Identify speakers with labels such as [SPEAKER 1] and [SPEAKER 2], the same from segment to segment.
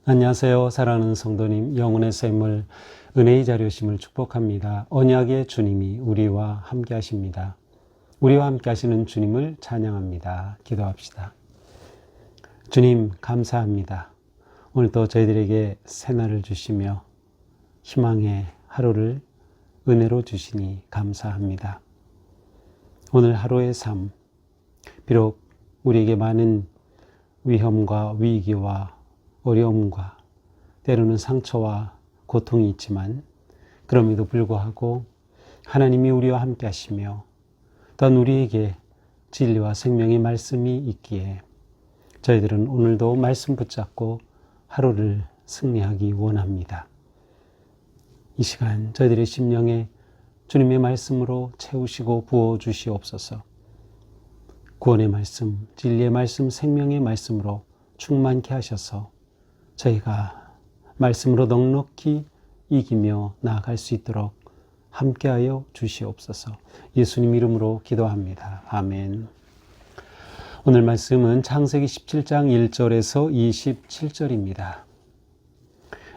[SPEAKER 1] 안녕하세요. 사랑하는 성도님, 영혼의 샘물, 은혜의 자료심을 축복합니다. 언약의 주님이 우리와 함께 하십니다. 우리와 함께 하시는 주님을 찬양합니다. 기도합시다. 주님, 감사합니다. 오늘도 저희들에게 새날을 주시며 희망의 하루를 은혜로 주시니 감사합니다. 오늘 하루의 삶, 비록 우리에게 많은 위험과 위기와 어려움과 때로는 상처와 고통이 있지만 그럼에도 불구하고 하나님이 우리와 함께 하시며 또한 우리에게 진리와 생명의 말씀이 있기에 저희들은 오늘도 말씀 붙잡고 하루를 승리하기 원합니다. 이 시간 저희들의 심령에 주님의 말씀으로 채우시고 부어주시옵소서. 구원의 말씀, 진리의 말씀, 생명의 말씀으로 충만케 하셔서 저희가 말씀으로 넉넉히 이기며 나아갈 수 있도록 함께하여 주시옵소서. 예수님 이름으로 기도합니다. 아멘. 오늘 말씀은 창세기 17장 1절에서 27절입니다.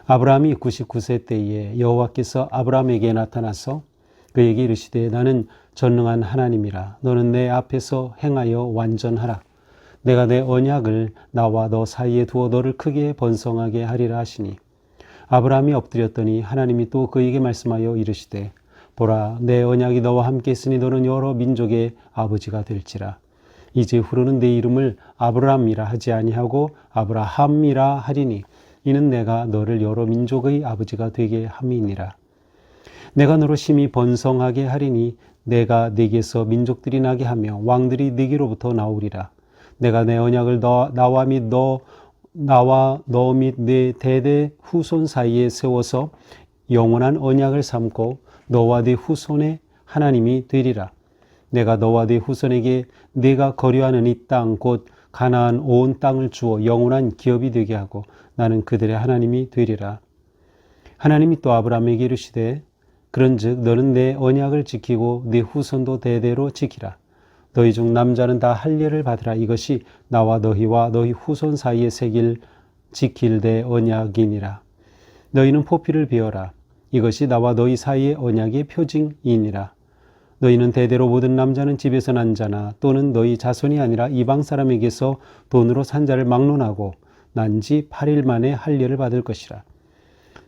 [SPEAKER 1] 아브라함이 99세 때에 여호와께서 아브라함에게 나타나서 그에게 이르시되 나는 전능한 하나님이라. 너는 내 앞에서 행하여 완전하라. 내가 내 언약을 나와 너 사이에 두어 너를 크게 번성하게 하리라 하시니 아브라함이 엎드렸더니 하나님이 또 그에게 말씀하여 이르시되 보라 내 언약이 너와 함께 있으니 너는 여러 민족의 아버지가 될지라. 이제 후로는 내 이름을 아브라함이라 하지 아니하고 아브라함이라 하리니 이는 내가 너를 여러 민족의 아버지가 되게 함이니라. 내가 너로 심히 번성하게 하리니 내가 네게서 민족들이 나게 하며 왕들이 네게로부터 나오리라. 내가 내 언약을 나와 너 및 네 대대 후손 사이에 세워서 영원한 언약을 삼고 너와 네 후손의 하나님이 되리라. 내가 너와 네 후손에게 네가 거류하는 이 땅 곧 가나안 온 땅을 주어 영원한 기업이 되게 하고 나는 그들의 하나님이 되리라. 하나님이 또 아브라함에게 이르시되 그런즉 너는 내 언약을 지키고 네 후손도 대대로 지키라. 너희 중 남자는 다 할례를 받으라. 이것이 나와 너희와 너희 후손 사이에 지킬 내 언약이니라. 너희는 포피를 베어라. 이것이 나와 너희 사이의 언약의 표징이니라. 너희는 대대로 모든 남자는 집에서 난 자나 또는 너희 자손이 아니라 이방 사람에게서 돈으로 산 자를 막론하고 난 지 8일 만에 할례를 받을 것이라.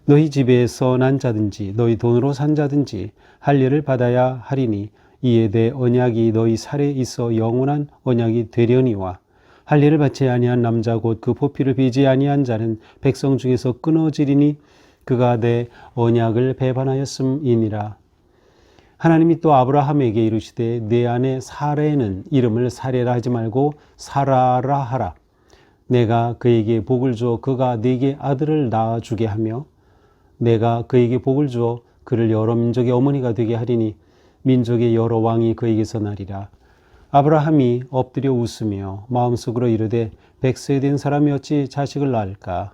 [SPEAKER 1] 너희 집에서 난 자든지 너희 돈으로 산 자든지 할례를 받아야 하리니 이에 내 언약이 너희 살에 있어 영원한 언약이 되려니와 할례를 받지 아니한 남자 곧 그 포피를 베지 아니한 자는 백성 중에서 끊어지리니 그가 내 언약을 배반하였음이니라. 하나님이 또 아브라함에게 이르시되 내 아내 사레는 이름을 사레라 하지 말고 사라라 하라. 내가 그에게 복을 주어 그가 네게 아들을 낳아주게 하며 내가 그에게 복을 주어 그를 여러 민족의 어머니가 되게 하리니 민족의 여러 왕이 그에게서 나리라. 아브라함이 엎드려 웃으며 마음속으로 이르되 100세 된 사람이 어찌 자식을 낳을까?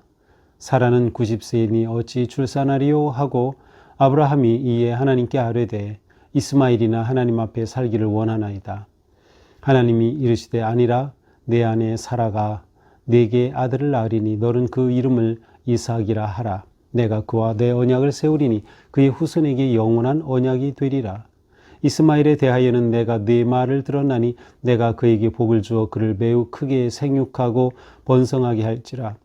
[SPEAKER 1] 사라는 90세이니 어찌 출산하리요? 하고 아브라함이 이에 하나님께 아뢰되 이스마엘이나 하나님 앞에 살기를 원하나이다. 하나님이 이르시되 아니라 내 아내 사라가 네게 아들을 낳으리니 너는 그 이름을 이삭이라 하라. 내가 그와 내 언약을 세우리니 그의 후손에게 영원한 언약이 되리라. 이스마엘에 대하여는 내가 네 말을 들었나니 내가 그에게 복을 주어 그를 매우 크게 생육하고 번성하게 할지라.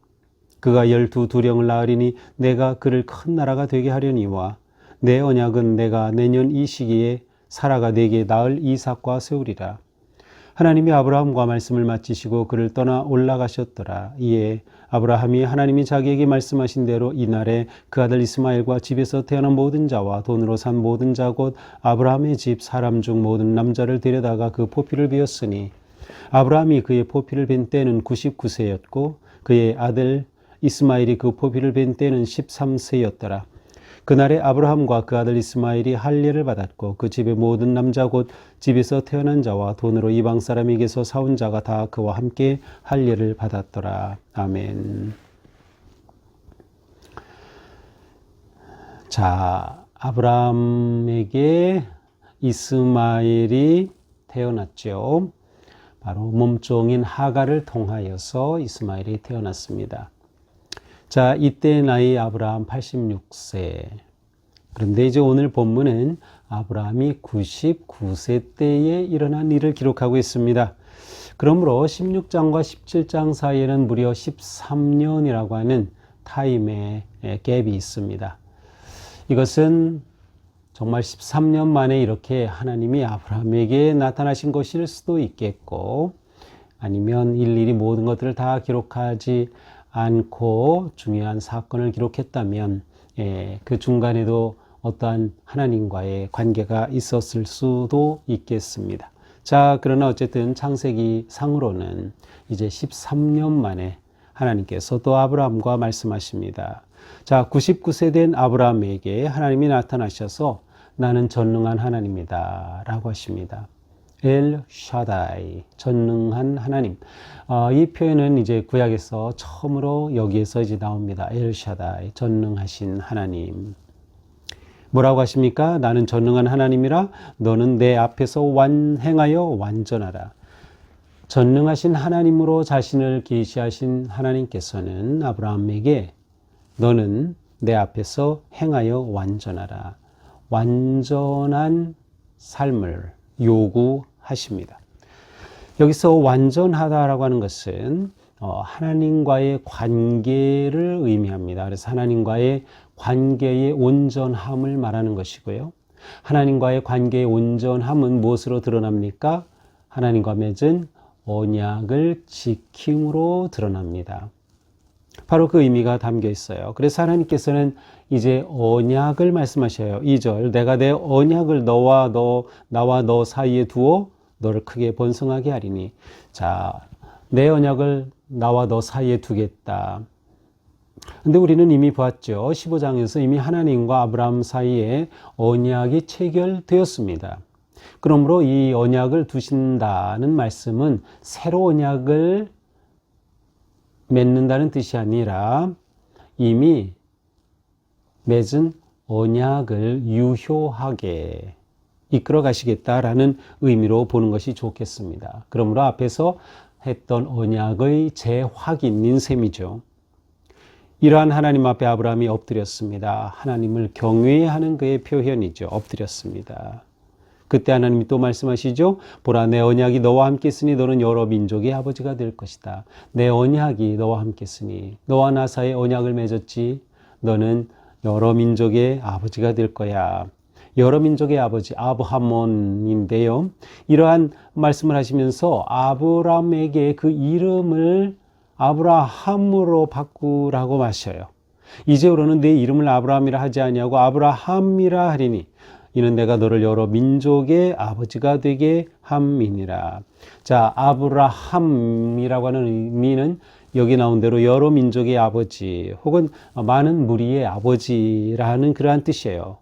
[SPEAKER 1] 그가 12두령을 낳으리니 내가 그를 큰 나라가 되게 하려니와 내 언약은 내가 내년 이 시기에 사라가 네게 낳을 이삭과 세우리라. 하나님이 아브라함과 말씀을 마치시고 그를 떠나 올라가셨더라. 이에 아브라함이 하나님이 자기에게 말씀하신 대로 이날에 그 아들 이스마엘과 집에서 태어난 모든 자와 돈으로 산 모든 자 곧 아브라함의 집 사람 중 모든 남자를 데려다가 그 포피를 베었으니 아브라함이 그의 포피를 벤 때는 99세였고 그의 아들 이스마엘이 그 포피를 벤 때는 13세였더라. 그날에 아브라함과 그 아들 이스마엘이 할례를 받았고 그 집의 모든 남자 곧 집에서 태어난 자와 돈으로 이방 사람에게서 사온 자가 다 그와 함께 할례를 받았더라. 아멘. 자, 아브라함에게 이스마엘이 태어났죠. 바로 몸종인 하갈을 통하여서 이스마엘이 태어났습니다. 자, 이때 나이 아브라함 86세. 그런데 이제 오늘 본문은 아브라함이 99세 때에 일어난 일을 기록하고 있습니다. 그러므로 16장과 17장 사이에는 무려 13년이라고 하는 타임의 갭이 있습니다. 이것은 정말 13년 만에 이렇게 하나님이 아브라함에게 나타나신 것일 수도 있겠고, 아니면 일일이 모든 것들을 다 기록하지 않고 중요한 사건을 기록했다면 그 중간에도 어떠한 하나님과의 관계가 있었을 수도 있겠습니다. 자, 그러나 어쨌든 창세기 상으로는 이제 13년 만에 하나님께서 또 아브라함과 말씀하십니다. 자, 99세 된 아브라함에게 하나님이 나타나셔서 나는 전능한 하나님이다 라고 하십니다. 엘 샤다이, 전능한 하나님. 이 표현은 이제 구약에서 처음으로 여기에서 이제 나옵니다. 엘 샤다이, 전능하신 하나님. 뭐라고 하십니까? 나는 전능한 하나님이라 너는 내 앞에서 행하여 완전하라. 전능하신 하나님으로 자신을 계시하신 하나님께서는 아브라함에게 너는 내 앞에서 행하여 완전하라. 완전한 삶을 요구하십니다. 여기서 완전하다라고 하는 것은 하나님과의 관계를 의미합니다. 그래서 하나님과의 관계의 온전함을 말하는 것이고요. 하나님과의 관계의 온전함은 무엇으로 드러납니까? 하나님과 맺은 언약을 지킴으로 드러납니다. 바로 그 의미가 담겨 있어요. 그래서 하나님께서는 이제 언약을 말씀하셔요. 2절, 내가 내 언약을 나와 너 사이에 두어 너를 크게 번성하게 하리니. 자, 내 언약을 나와 너 사이에 두겠다. 근데 우리는 이미 보았죠. 15장에서 이미 하나님과 아브라함 사이에 언약이 체결되었습니다. 그러므로 이 언약을 두신다는 말씀은 새로 언약을 맺는다는 뜻이 아니라 이미 맺은 언약을 유효하게 이끌어 가시겠다라는 의미로 보는 것이 좋겠습니다. 그러므로 앞에서 했던 언약의 재확인인 셈이죠. 이러한 하나님 앞에 아브라함이 엎드렸습니다. 하나님을 경외하는 그의 표현이죠. 엎드렸습니다. 그때 하나님이 또 말씀하시죠. 보라, 내 언약이 너와 함께 있으니 너는 여러 민족의 아버지가 될 것이다. 내 언약이 너와 함께 있으니 너와 나 사이에 언약을 맺었지. 너는 여러 민족의 아버지가 될 거야. 여러 민족의 아버지 아브하몬인데요. 이러한 말씀을 하시면서 아브라함에게 그 이름을 아브라함으로 바꾸라고 하셔요. 이제부로는 내 이름을 아브라함이라 하지 아니하고 아브라함이라 하리니 이는 내가 너를 여러 민족의 아버지가 되게 함이니라. 자, 아브라함이라고 하는 의미는 여기 나온 대로 여러 민족의 아버지 혹은 많은 무리의 아버지라는 그러한 뜻이에요.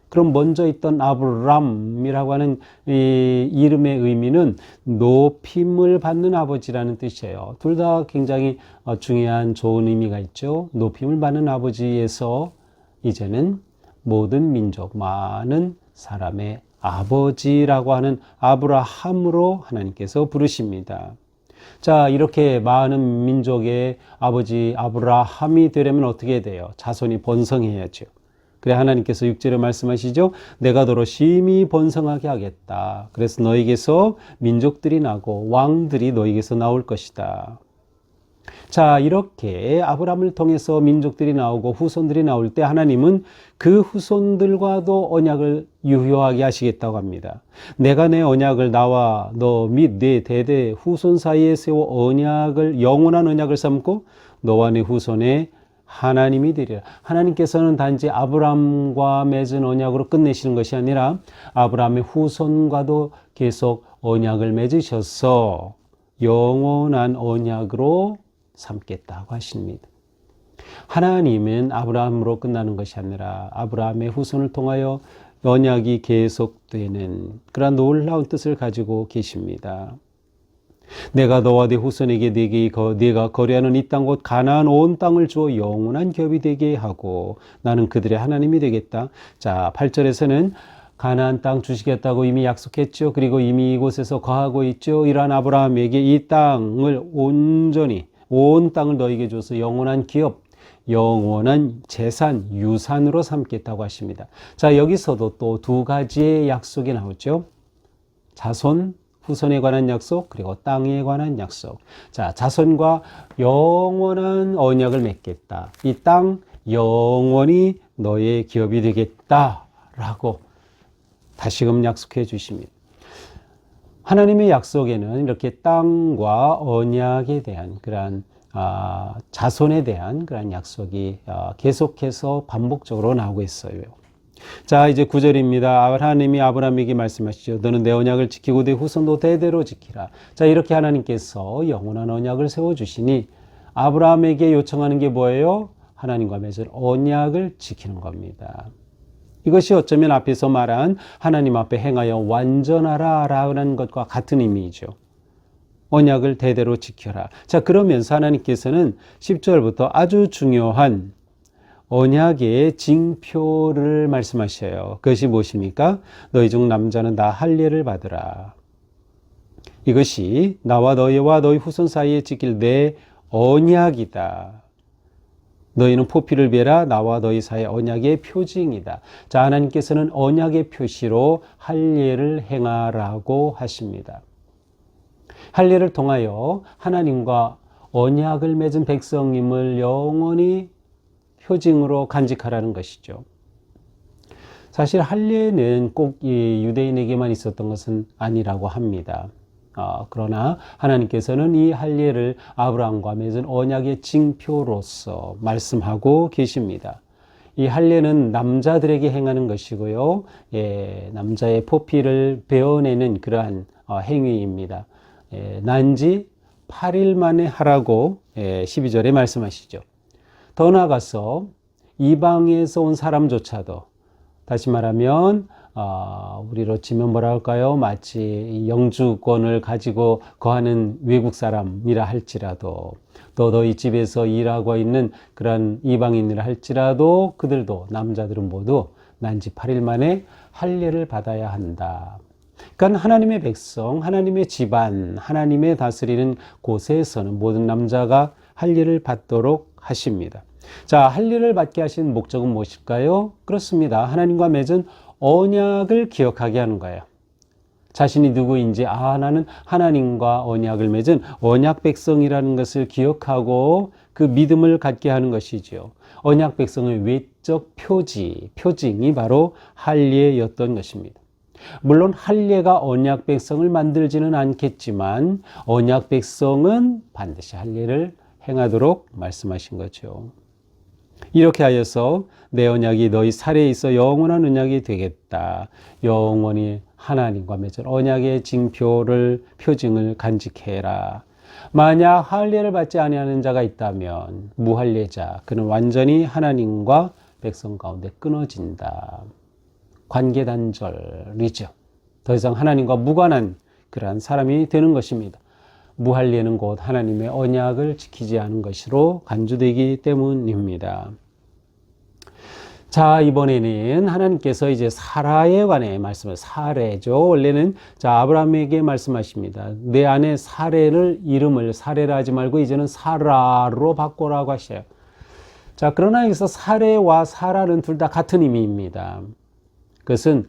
[SPEAKER 1] 그럼 먼저 있던 아브람이라고 하는 이 이름의 의미는 높임을 받는 아버지라는 뜻이에요. 둘 다 굉장히 중요한 좋은 의미가 있죠. 높임을 받는 아버지에서 이제는 모든 민족, 많은 사람의 아버지라고 하는 아브라함으로 하나님께서 부르십니다. 자, 이렇게 많은 민족의 아버지 아브라함이 되려면 어떻게 돼요? 자손이 번성해야죠. 그래 하나님께서 6절에 말씀하시죠. 내가 너로 심히 번성하게 하겠다. 그래서 너에게서 민족들이 나고 왕들이 너에게서 나올 것이다. 자, 이렇게 아브라함을 통해서 민족들이 나오고 후손들이 나올 때 하나님은 그 후손들과도 언약을 유효하게 하시겠다고 합니다. 내가 내 언약을 나와 너 및 내 대대 후손 사이에 세워 언약을 영원한 언약을 삼고 너와 내 후손의 하나님이 되리라. 하나님께서는 단지 아브라함과 맺은 언약으로 끝내시는 것이 아니라 아브라함의 후손과도 계속 언약을 맺으셔서 영원한 언약으로 삼겠다고 하십니다. 하나님은 아브라함으로 끝나는 것이 아니라 아브라함의 후손을 통하여 언약이 계속되는 그런 놀라운 뜻을 가지고 계십니다. 내가 너와 네 후손에게 네가 거류하는 이 땅 곧 가나안 온 땅을 주어 영원한 겹이 되게 하고 나는 그들의 하나님이 되겠다. 자, 8절에서는 가나안 땅 주시겠다고 이미 약속했죠. 그리고 이미 이곳에서 거하고 있죠. 이러한 아브라함에게 이 땅을 온전히 온 땅을 너에게 줘서 영원한 기업, 영원한 재산, 유산으로 삼겠다고 하십니다. 자, 여기서도 또 두 가지의 약속이 나오죠. 자손, 후손에 관한 약속, 그리고 땅에 관한 약속. 자, 자손과 영원한 언약을 맺겠다. 이 땅 영원히 너의 기업이 되겠다라고 다시금 약속해 주십니다. 하나님의 약속에는 이렇게 땅과 언약에 대한 그러한 자손에 대한 그런 약속이 계속해서 반복적으로 나오고 있어요. 자, 이제 9절입니다. 하나님이 아브라함에게 말씀하시죠. 너는 내 언약을 지키고 내 후손도 대대로 지키라. 자, 이렇게 하나님께서 영원한 언약을 세워주시니 아브라함에게 요청하는 게 뭐예요? 하나님과 맺은 언약을 지키는 겁니다. 이것이 어쩌면 앞에서 말한 하나님 앞에 행하여 완전하라 라는 것과 같은 의미이죠. 언약을 대대로 지켜라. 자, 그러면서 하나님께서는 10절부터 아주 중요한 언약의 징표를 말씀하셔요. 그것이 무엇입니까? 너희 중 남자는 다 할례를 받으라. 이것이 나와 너희와 너희 후손 사이에 지킬 내 언약이다. 너희는 포피를 베라. 나와 너희 사이의 언약의 표징이다. 자, 하나님께서는 언약의 표시로 할례를 행하라고 하십니다. 할례를 통하여 하나님과 언약을 맺은 백성임을 영원히 표징으로 간직하라는 것이죠. 사실 할례는 꼭 이 유대인에게만 있었던 것은 아니라고 합니다. 그러나 하나님께서는 이 할례를 아브라함과 맺은 언약의 징표로서 말씀하고 계십니다. 이 할례는 남자들에게 행하는 것이고요. 남자의 포피를 베어내는 그러한 행위입니다. 난지 8일 만에 하라고 12절에 말씀하시죠. 더 나아가서 이방에서 온 사람조차도, 다시 말하면 우리로 치면 뭐라 할까요? 마치 영주권을 가지고 거하는 외국 사람이라 할지라도, 또 너희 집에서 일하고 있는 그런 이방인이라 할지라도 그들도, 남자들은 모두 난지 8일 만에 할례를 받아야 한다. 그러니까 하나님의 백성, 하나님의 집안, 하나님의 다스리는 곳에서는 모든 남자가 할례를 받도록 하십니다. 자, 할례를 받게 하신 목적은 무엇일까요? 그렇습니다. 하나님과 맺은 언약을 기억하게 하는 거예요. 자신이 누구인지, 나는 하나님과 언약을 맺은 언약 백성이라는 것을 기억하고 그 믿음을 갖게 하는 것이죠. 언약 백성의 외적 표징이 바로 할례였던 것입니다. 물론 할례가 언약 백성을 만들지는 않겠지만 언약 백성은 반드시 할례를 행하도록 말씀하신 거죠. 이렇게 하여서 내 언약이 너희 살에 있어 영원한 언약이 되겠다. 영원히 하나님과 맺은 언약의 징표를, 표징을 간직해라. 만약 할례를 받지 아니하는 자가 있다면 무할례자, 그는 완전히 하나님과 백성 가운데 끊어진다. 관계 단절이죠. 더 이상 하나님과 무관한 그러한 사람이 되는 것입니다. 무할례는 곧 하나님의 언약을 지키지 않은 것으로 간주되기 때문입니다. 자, 이번에는 하나님께서 이제 사라에 관해 말씀을, 사레죠. 원래는 아브라함에게 말씀하십니다. 내 아내 사레를 이름을 사레라 하지 말고 이제는 사라로 바꾸라고 하셔요. 자, 그러나 여기서 사레와 사라는 둘 다 같은 의미입니다. 그것은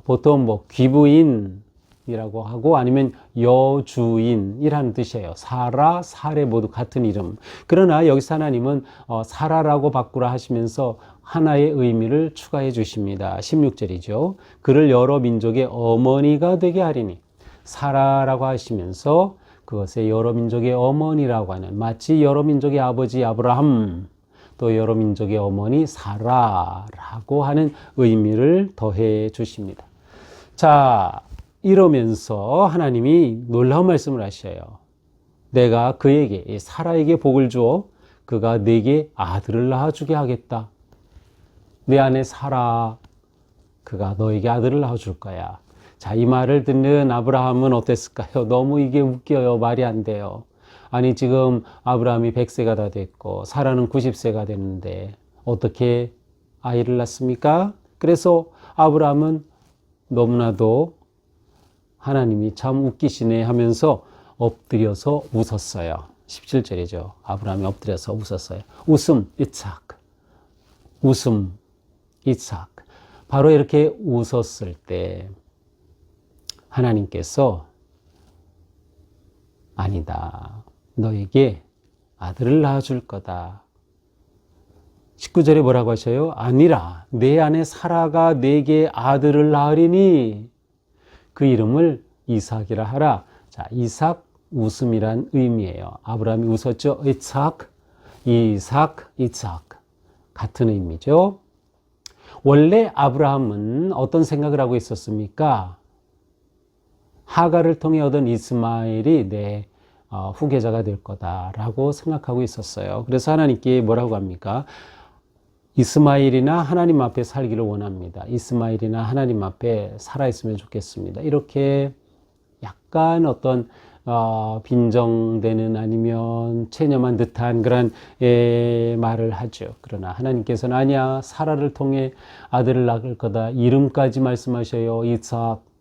[SPEAKER 1] 보통 귀부인이라고 하고 아니면 여주인이라는 뜻이에요. 사라, 사레 모두 같은 이름. 그러나 여기서 하나님은 사라라고 바꾸라 하시면서 하나의 의미를 추가해 주십니다. 16절이죠. 그를 여러 민족의 어머니가 되게 하리니, 사라라고 하시면서 그것의 여러 민족의 어머니라고 하는, 마치 여러 민족의 아버지 아브라함, 또 여러 민족의 어머니 사라라고 하는 의미를 더해 주십니다. 자, 이러면서 하나님이 놀라운 말씀을 하셔요. 내가 그에게, 사라에게 복을 주어 그가 내게 아들을 낳아주게 하겠다. 내 아내 사라, 그가 너에게 아들을 낳아줄 거야. 자, 이 말을 듣는 아브라함은 어땠을까요? 너무 이게 웃겨요. 말이 안 돼요. 아니, 지금 아브라함이 100세가 다 됐고, 사라는 90세가 됐는데, 어떻게 아이를 낳습니까? 그래서 아브라함은 너무나도 하나님이 참 웃기시네 하면서 엎드려서 웃었어요. 17절이죠. 아브라함이 엎드려서 웃었어요. 웃음, 이삭. 웃음, 이삭. 바로 이렇게 웃었을 때 하나님께서 아니다. 너에게 아들을 낳아줄 거다. 19절에 뭐라고 하셔요? 아니라 내 아내 사라가 내게 아들을 낳으리니 그 이름을 이삭이라 하라. 자, 이삭 웃음이란 의미예요. 아브라함이 웃었죠. 이삭, 이삭 같은 의미죠. 원래 아브라함은 어떤 생각을 하고 있었습니까? 하갈을 통해 얻은 이스마엘이 내 후계자가 될 거다라고 생각하고 있었어요. 그래서 하나님께 뭐라고 합니까? 이스마엘이나 하나님 앞에 살기를 원합니다. 이스마엘이나 하나님 앞에 살아있으면 좋겠습니다. 이렇게 약간 어떤 빈정되는 아니면 체념한 듯한 그런 말을 하죠. 그러나 하나님께서는 아니야, 사라를 통해 아들을 낳을 거다. 이름까지 말씀하셔요.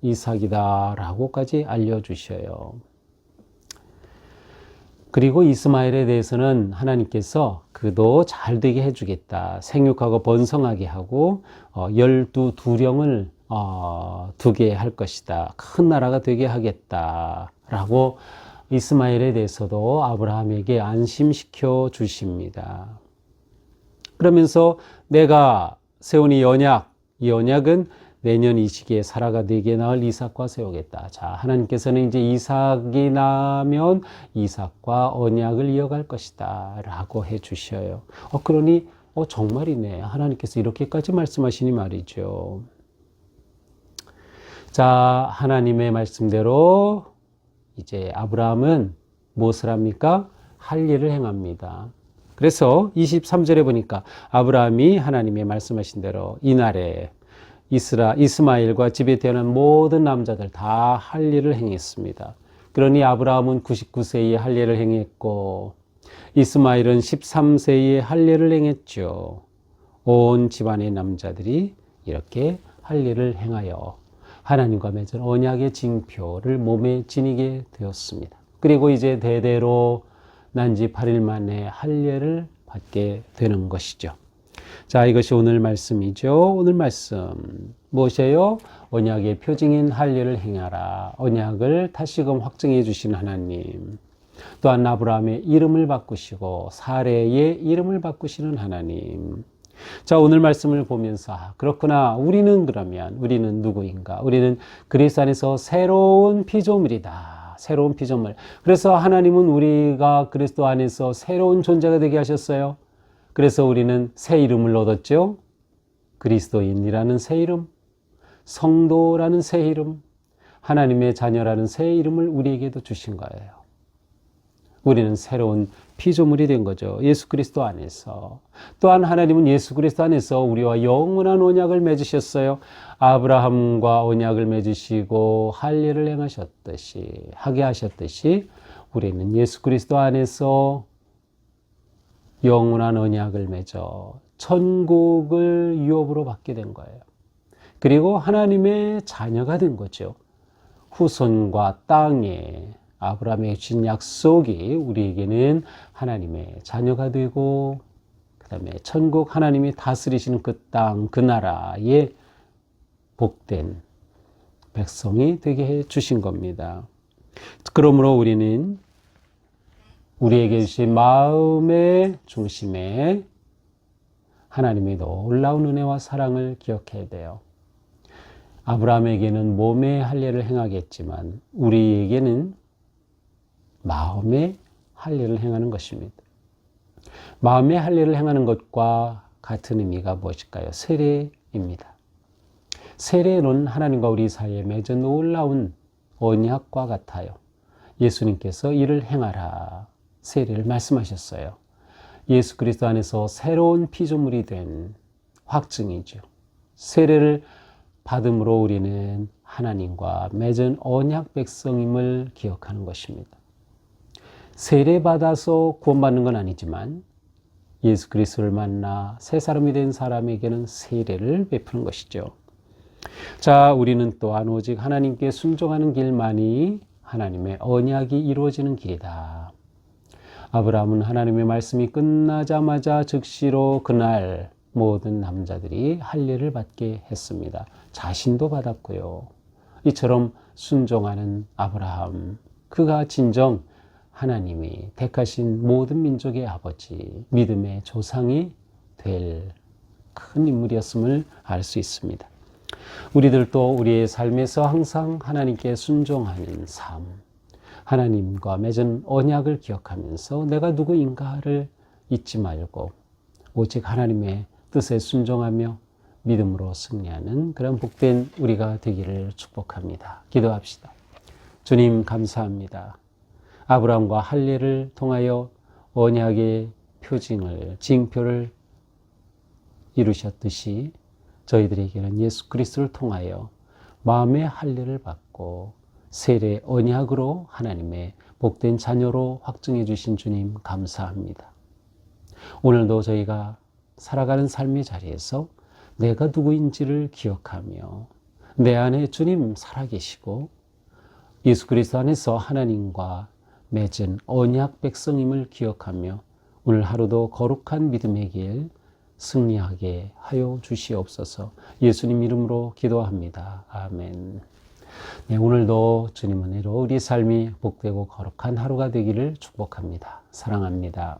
[SPEAKER 1] 이삭이다 라고까지 알려주셔요. 그리고 이스마엘에 대해서는 하나님께서 그도 잘 되게 해주겠다. 생육하고 번성하게 하고 12두령을 두게 할 것이다. 큰 나라가 되게 하겠다. 라고 이스마엘에 대해서도 아브라함에게 안심시켜 주십니다. 그러면서 내가 세운 이 언약은 내년 이 시기에 사라가 네게 낳을 이삭과 세우겠다. 자, 하나님께서는 이제 이삭이 나면 이삭과 언약을 이어갈 것이다 라고 해 주셔요. 그러니 정말이네. 하나님께서 이렇게까지 말씀하시니 말이죠. 자, 하나님의 말씀대로 이제 아브라함은 무엇을 합니까? 할 일을 행합니다. 그래서 23절에 보니까 아브라함이 하나님의 말씀하신 대로 이날에 이스마엘과 집에 태어난 모든 남자들 다 할 일을 행했습니다. 그러니 아브라함은 99세에 할 일을 행했고 이스마엘은 13세에 할 일을 행했죠. 온 집안의 남자들이 이렇게 할 일을 행하여 하나님과 맺은 언약의 징표를 몸에 지니게 되었습니다. 그리고 이제 대대로 난지 8일 만에 할례를 받게 되는 것이죠. 자, 이것이 오늘 말씀이죠. 오늘 말씀 무엇이에요? 언약의 표징인 할례를 행하라. 언약을 다시금 확증해 주신 하나님. 또한 아브라함의 이름을 바꾸시고 사레의 이름을 바꾸시는 하나님. 자, 오늘 말씀을 보면서 그렇구나. 우리는 누구인가? 우리는 그리스도 안에서 새로운 피조물이다. 새로운 피조물. 그래서 하나님은 우리가 그리스도 안에서 새로운 존재가 되게 하셨어요. 그래서 우리는 새 이름을 얻었죠. 그리스도인이라는 새 이름, 성도라는 새 이름, 하나님의 자녀라는 새 이름을 우리에게도 주신 거예요. 우리는 새로운 피조물이 된 거죠. 예수 그리스도 안에서. 또한 하나님은 예수 그리스도 안에서 우리와 영원한 언약을 맺으셨어요. 아브라함과 언약을 맺으시고 할례를 하게 하셨듯이 우리는 예수 그리스도 안에서 영원한 언약을 맺어 천국을 유업으로 받게 된 거예요. 그리고 하나님의 자녀가 된 거죠. 후손과 땅에 아브라함에게 주신 약속이 우리에게는 하나님의 자녀가 되고 그 다음에 천국 하나님이 다스리시는 그 땅, 그 나라의 복된 백성이 되게 해 주신 겁니다. 그러므로 우리는 우리에게 주신 마음의 중심에 하나님의 놀라운 은혜와 사랑을 기억해야 돼요. 아브라함에게는 몸의 할례를 행하겠지만 우리에게는 마음의 할례를 행하는 것입니다. 마음의 할례를 행하는 것과 같은 의미가 무엇일까요? 세례입니다. 세례는 하나님과 우리 사이에 맺은 놀라운 언약과 같아요. 예수님께서 이를 행하라. 세례를 말씀하셨어요. 예수 그리스도 안에서 새로운 피조물이 된 확증이죠. 세례를 받음으로 우리는 하나님과 맺은 언약 백성임을 기억하는 것입니다. 세례받아서 구원받는 건 아니지만 예수 그리스도를 만나 새 사람이 된 사람에게는 세례를 베푸는 것이죠. 자, 우리는 또한 오직 하나님께 순종하는 길만이 하나님의 언약이 이루어지는 길이다. 아브라함은 하나님의 말씀이 끝나자마자 즉시로 그날 모든 남자들이 할례를 받게 했습니다. 자신도 받았고요. 이처럼 순종하는 아브라함, 그가 진정 하나님이 택하신 모든 민족의 아버지, 믿음의 조상이 될 큰 인물이었음을 알 수 있습니다. 우리들도 우리의 삶에서 항상 하나님께 순종하는 삶, 하나님과 맺은 언약을 기억하면서 내가 누구인가를 잊지 말고 오직 하나님의 뜻에 순종하며 믿음으로 승리하는 그런 복된 우리가 되기를 축복합니다. 기도합시다. 주님 감사합니다. 아브라함과 할례를 통하여 언약의 표징을, 징표를 이루셨듯이 저희들에게는 예수 그리스도를 통하여 마음의 할례를 받고 세례 언약으로 하나님의 복된 자녀로 확증해 주신 주님 감사합니다. 오늘도 저희가 살아가는 삶의 자리에서 내가 누구인지를 기억하며 내 안에 주님 살아계시고 예수 그리스도 안에서 하나님과 맺은 언약 백성임을 기억하며 오늘 하루도 거룩한 믿음의 길 승리하게 하여 주시옵소서. 예수님 이름으로 기도합니다. 아멘. 네, 오늘도 주님 은혜로 우리 삶이 복되고 거룩한 하루가 되기를 축복합니다. 사랑합니다.